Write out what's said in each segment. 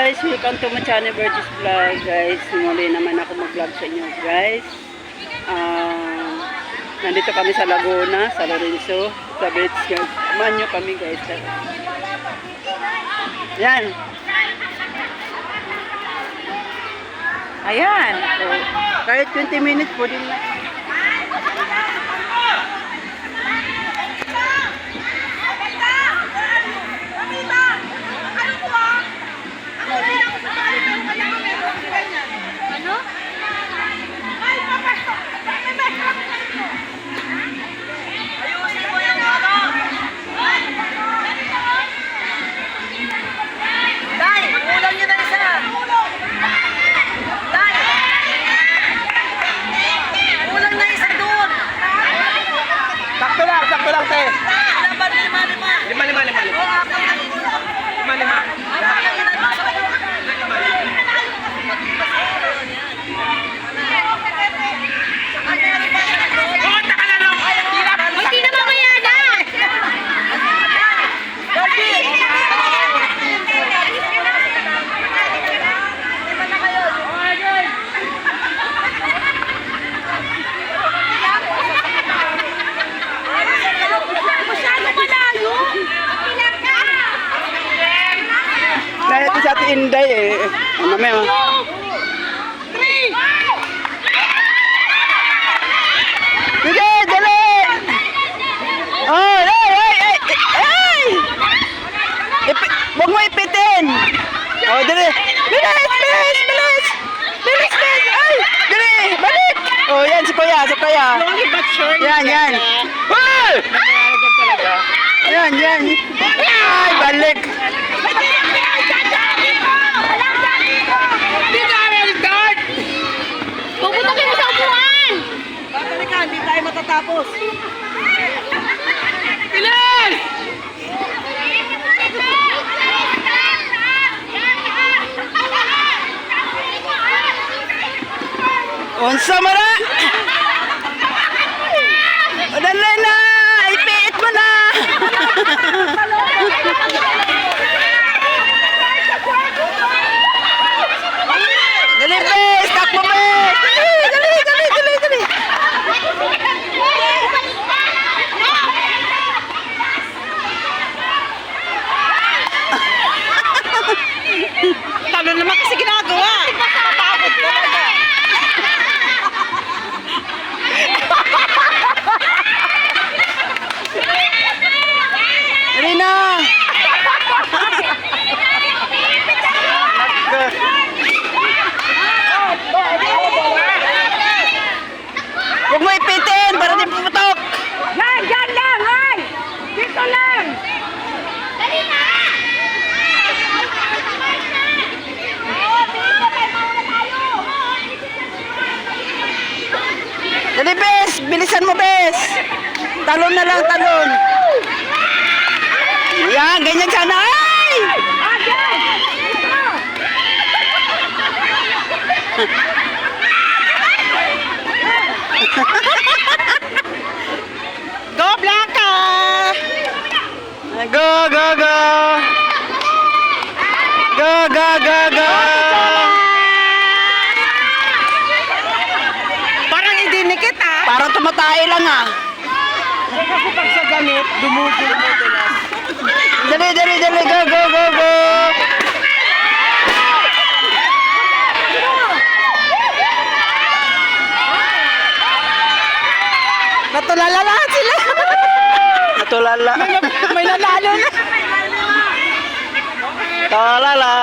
guys, welcome to my channel Virgis Vlog guys. Muli naman ako mag-vlog sa inyo guys. Nandito kami sa Laguna, sa Lorenzo, sa beach guys. Samahan nyo kami guys. Yan. Ayan. So, kahit 20 minutes po din na. Sakto lang, te. Lima. Dahil ito sa ating Inday eh. Mamaya. Sige, dali! Oh, ay! Huwag mo ipitin! Oh, dali! Bilis! Ay! Dali! Balik! Oh, yan, si Kuya. Yan. Yan. Ay, balik! Pupunta kayo sa upuan! Babalik ka, hindi tayo matatapos. Bilis! Unsa mo na? Dali na! Ipiit mo na! Dali, bes! Takbo, bes! Dali! Talo naman kasi ginagawa. Tapos talaga. Dali na! Huwag mo ipitin para di puputok! Yan lang, ay! Dito lang! Dali na! Dali, bes! Bilisan mo, bes! Talon na lang, talon! Yan, ganyan sana! Ay! Go, Blanca! Go! Go! Parang idinikit ah. Parang tumatay lang ah. Kasi pag sa ganit, dumudulas. Dali! Go! Natulala lahat sila. Natulala. May nalalo na. Talala.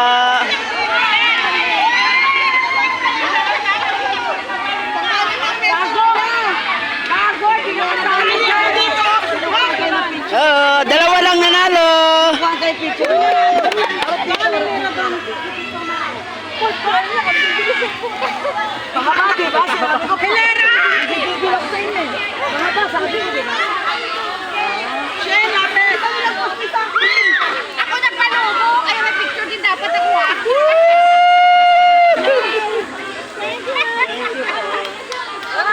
Oh, dalawa lang nanalo. Ako nagpalubo! Ay, may picture din dapat ako ah!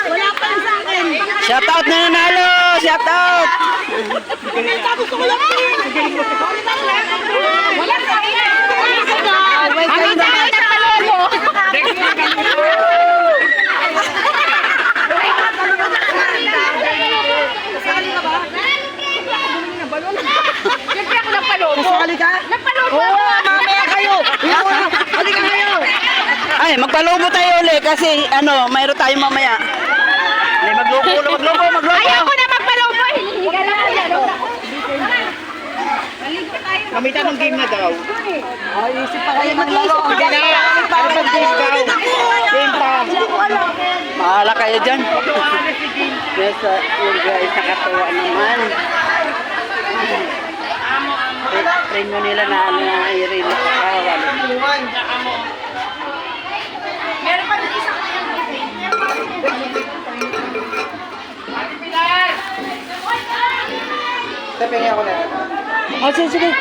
Wala pa rin sa akin. Shout out na nanalo. Shout out. Gusto ko lang. Wala sa akin! Ay, magpalubo tayo ulit kasi ano, mayroon tayo mamaya. Hindi, maglubo. Ayoko na magpalobo. Hinihiga lang ako yan. Kamita ng game na daw. Ay, isip pa kayo maglaro. Hindi na. Ano pag game daw? Game pa. Mahala kayo dyan. Yes, yun guys, nakatuwa naman. Premyo nila na ano na i-release sa kawal. Meron pa din isang Tapos ako na. Oh, sige.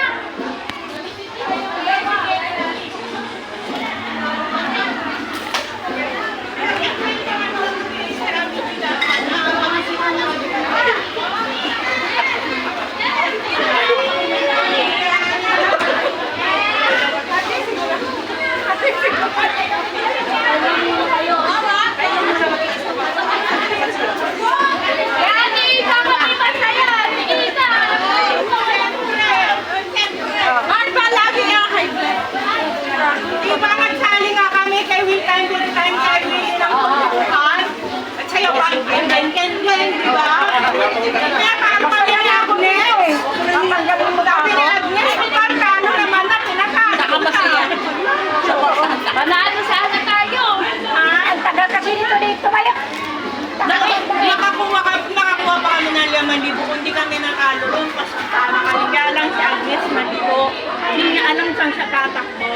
Manalo sana tayo. Ang tagal kasi dito kayo. Nakakuha pa kami ng 5,000 kung di kami nakalo ron pasasama kami. Kaya lang si Agnes maligo. Hindi niya alam saan siya tatakbo.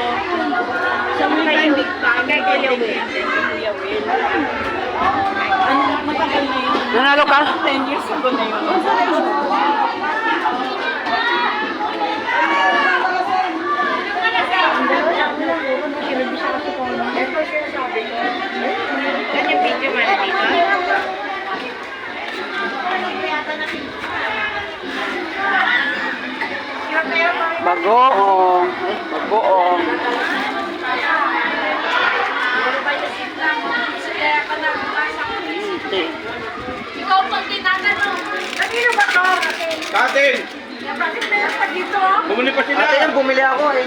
So, may time kami kay Kuya Will. Matagal na yun. Nanalo ka? 10 years ago na yun. Kanyang video man dito. Bagoong. Hindi. Ikaw pag tinatanong. Kanino ba to? Katin! Bakit meron pa dito? Bumili pa sila. Ate, yan, bumili ako eh.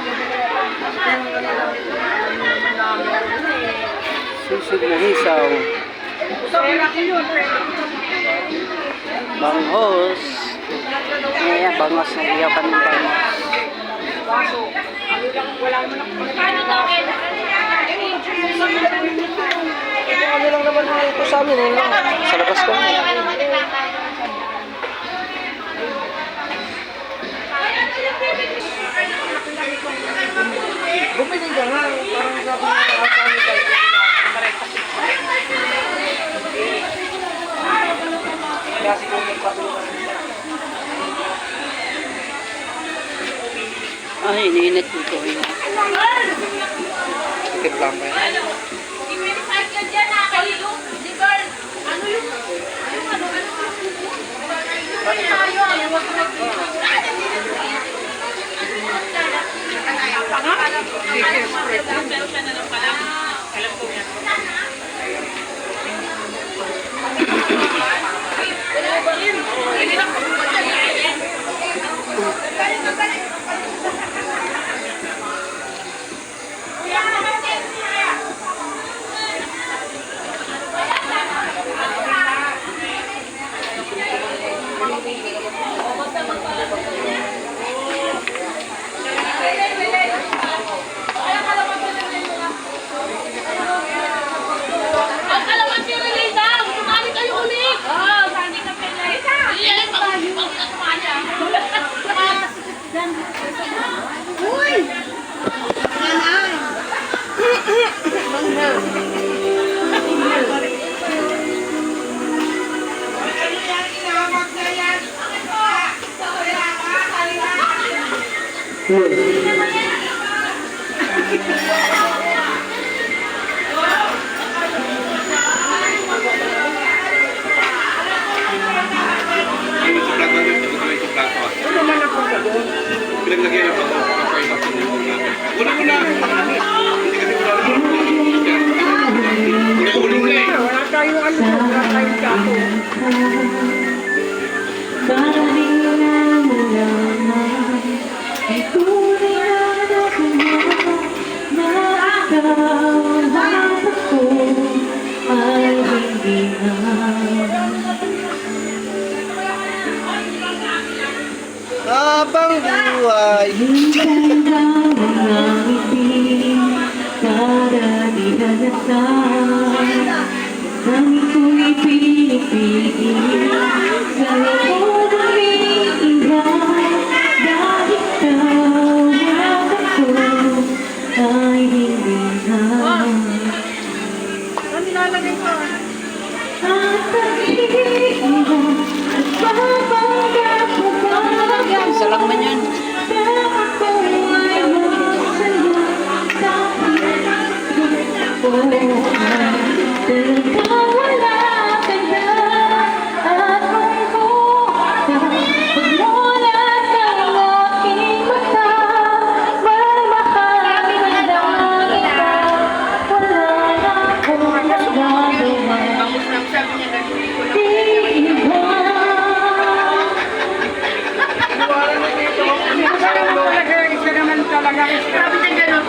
Susig na hisaw. Banghos. Ngayon, bangos na iyaw pa ng bangos. Paano daw kayo? Ano lang naman ito sa amin eh. Sa labas ko. Bumili ka nga. Parang sabi mo. Kasi kung magpapulutan. Ay, iniinit dito yun. Tikip lang ba yun? I-verify ka dyan na kayo yung liver. Ano yung ang kalamansi relay daw. Sumali kayo ulit. Oo, sali ka pala. Iyan, pag-sumali ah. Pinaglagyan ng pang una-una. Hindi kasi wala naman. Una-uling na eh. Wala tayong ano, wala tayong gato. Para di na malaman ay tunay Ay! Para di nalasal Nanging ko'y pinipigil Sa likod ang iniiwan Dahil ikaw at ako Ay hindi na Ano nilalagay ko? At pag-iiwan At papanggap mo ba Isa lang man yan. Pero ako ay masaya Pero ikaw wala ka na At kung bukas Pagmulat ng aking mata May makaramdam kita Wala na akong nagagawa Tapos nang sabi niya, nagsulit ko lang. Di iba Isa naman talaga. Sabi niya gano'n,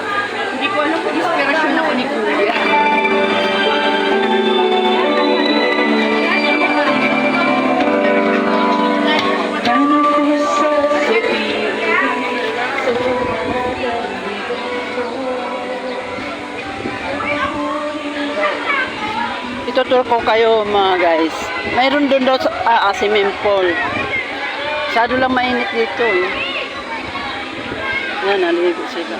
hindi ko alam kung inspirasyon ako ni Kuya. Itutur ko kayo mga guys. Mayroon doon daw sa swimming pool. Masyado lang mainit dito eh. Yan, naligo sila.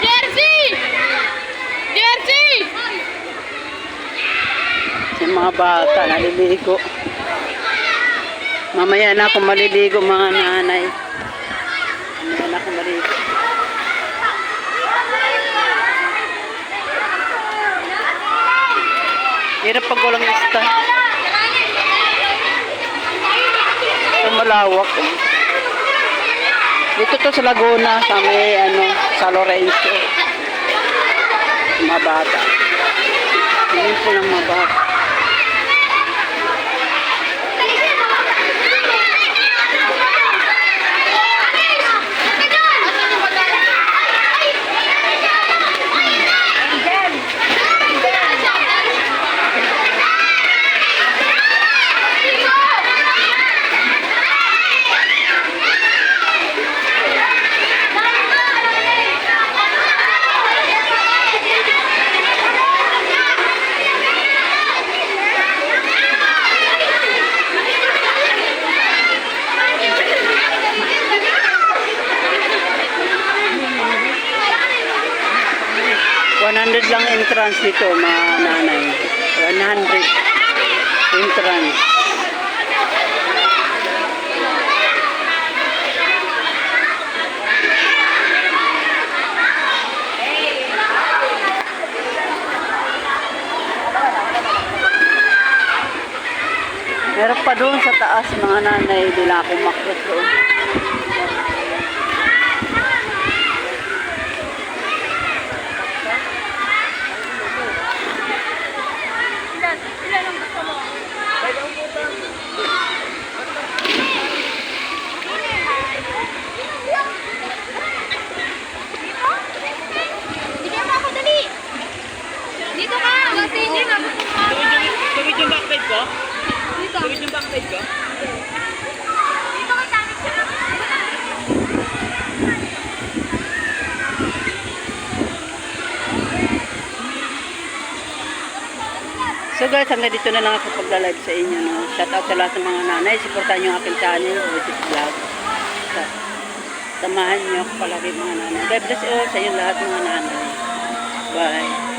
Jersey! Jersey! Yung mga bata, naliligo. Mamaya na ako maliligo mga nanay. Mamaya na ako maliligo. Hirap pag walang stand. Ito malawak eh. Dito to sa Laguna, sa may sa Lorenzo. Mga bata. Hindi po lang mga bata. $100 lang entrance dito mga nanay. 100 entrance. Meron pa doon sa taas mga nanay, di na ako makrot doon. Dito ka! Kasi hindi na. Tawid yung backpack ko? Dito. Tawid yung backpack ko? Dito ka tayo. So guys, hanggang dito na lang ako pagla-live sa inyo. No? Shout out sa lahat ng mga nanay. Supportan nyo ang aking channel, Bridget Vlog. Samahan nyo ako palagi mga nanay. God bless all sa inyo lahat mga nanay. Bye.